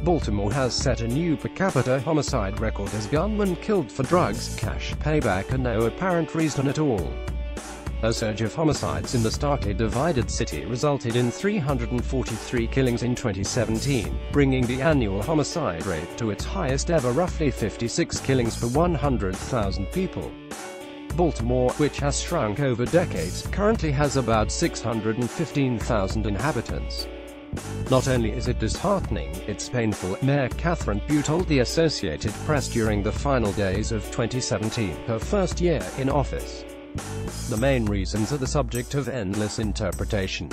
Baltimore has set a new per capita homicide record as gunmen killed for drugs, cash, payback and no apparent reason at all. A surge of homicides in the starkly divided city resulted in 343 killings in 2017, bringing the annual homicide rate to its highest ever, roughly 56 killings per 100,000 people. Baltimore, which has shrunk over decades, currently has about 615,000 inhabitants. Not only is it disheartening, it's painful, Mayor Catherine Pugh told the Associated Press during the final days of 2017, her first year in office. The main reasons are the subject of endless interpretation.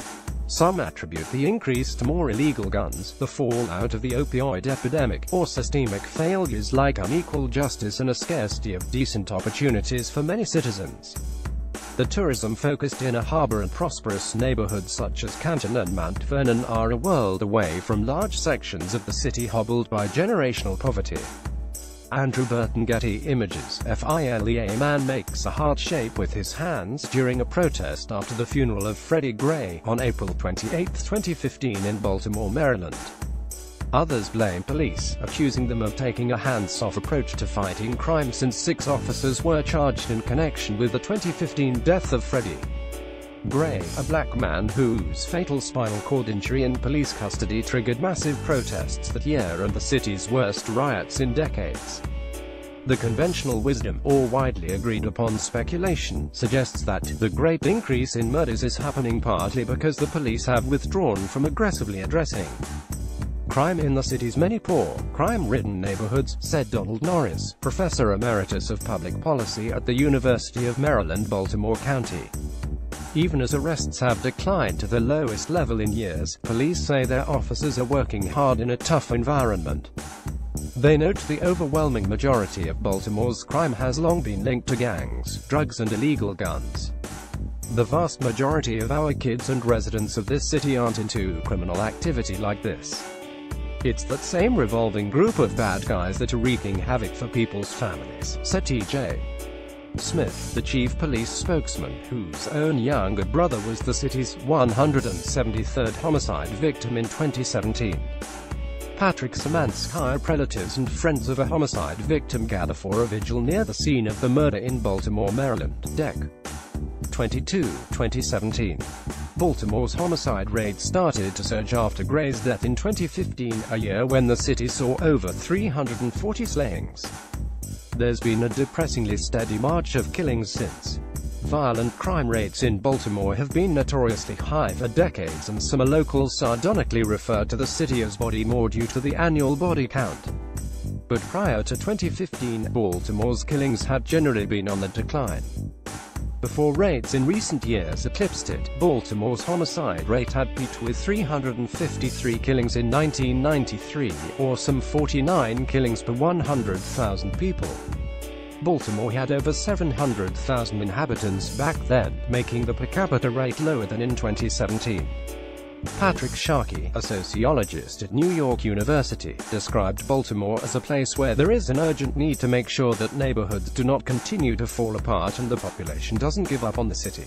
Some attribute the increase to more illegal guns, the fallout of the opioid epidemic, or systemic failures like unequal justice and a scarcity of decent opportunities for many citizens. The tourism-focused inner harbor and prosperous neighborhoods such as Canton and Mount Vernon are a world away from large sections of the city hobbled by generational poverty. Andrew Burton Getty Images. FILE. A man makes a heart shape with his hands during a protest after the funeral of Freddie Gray on April 28, 2015 in Baltimore, Maryland. Others blame police, accusing them of taking a hands-off approach to fighting crime since 6 officers were charged in connection with the 2015 death of Freddie Gray, a black man whose fatal spinal cord injury in police custody triggered massive protests that year and the city's worst riots in decades. The conventional wisdom, or widely agreed upon speculation, suggests that the great increase in murders is happening partly because the police have withdrawn from aggressively addressing crime in the city's many poor, crime-ridden neighborhoods, said Donald Norris, professor emeritus of public policy at the University of Maryland, Baltimore County. Even as arrests have declined to the lowest level in years, police say their officers are working hard in a tough environment. They note the overwhelming majority of Baltimore's crime has long been linked to gangs, drugs and illegal guns. The vast majority of our kids and residents of this city aren't into criminal activity like this. It's that same revolving group of bad guys that are wreaking havoc for people's families, said T.J. Smith, the chief police spokesman, whose own younger brother was the city's 173rd homicide victim in 2017. Patrick Szymanski. Relatives and friends of a homicide victim gather for a vigil near the scene of the murder in Baltimore, Maryland. Dec. 22, 2017. Baltimore's homicide rate started to surge after Gray's death in 2015, a year when the city saw over 340 slayings. There's been a depressingly steady march of killings since. Violent crime rates in Baltimore have been notoriously high for decades, and some locals sardonically refer to the city as Body More due to the annual body count. But prior to 2015, Baltimore's killings had generally been on the decline. Before rates in recent years eclipsed it, Baltimore's homicide rate had peaked with 353 killings in 1993, or some 49 killings per 100,000 people. Baltimore had over 700,000 inhabitants back then, making the per capita rate lower than in 2017. Patrick Sharkey, a sociologist at New York University, described Baltimore as a place where there is an urgent need to make sure that neighborhoods do not continue to fall apart and the population doesn't give up on the city.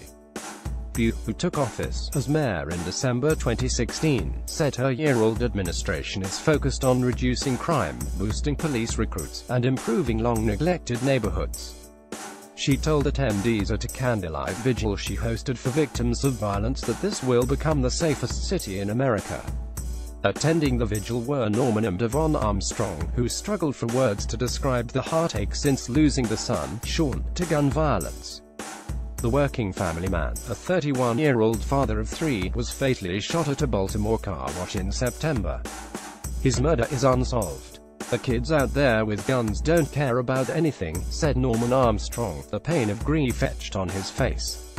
Pugh, who took office as mayor in December 2016, said her year-old administration is focused on reducing crime, boosting police recruits, and improving long-neglected neighborhoods. She told attendees at a candlelight vigil she hosted for victims of violence that this will become the safest city in America. Attending the vigil were Norman and Devon Armstrong, who struggled for words to describe the heartache since losing the son, Sean, to gun violence. The working family man, a 31-year-old father of 3, was fatally shot at a Baltimore car wash in September. His murder is unsolved. The kids out there with guns don't care about anything, said Norman Armstrong, the pain of grief etched on his face.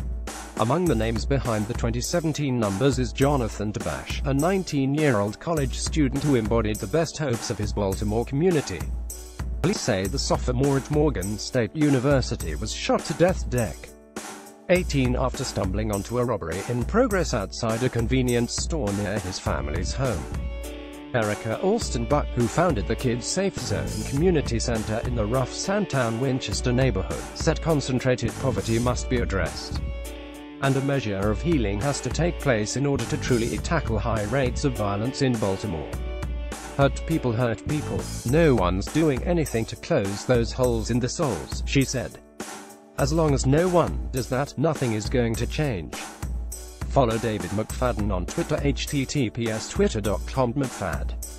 Among the names behind the 2017 numbers is Jonathan Tabash, a 19-year-old college student who embodied the best hopes of his Baltimore community. Police say the sophomore at Morgan State University was shot to death. Dec. 18 after stumbling onto a robbery in progress outside a convenience store near his family's home. Erica Alston Buck, who founded the Kids Safe Zone Community Center in the rough Sandtown Winchester neighborhood, said concentrated poverty must be addressed, and a measure of healing has to take place in order to truly tackle high rates of violence in Baltimore. Hurt people hurt people. No one's doing anything to close those holes in the souls, she said. As long as no one does that, nothing is going to change. Follow David McFadden on Twitter, https://twitter.com/McFad.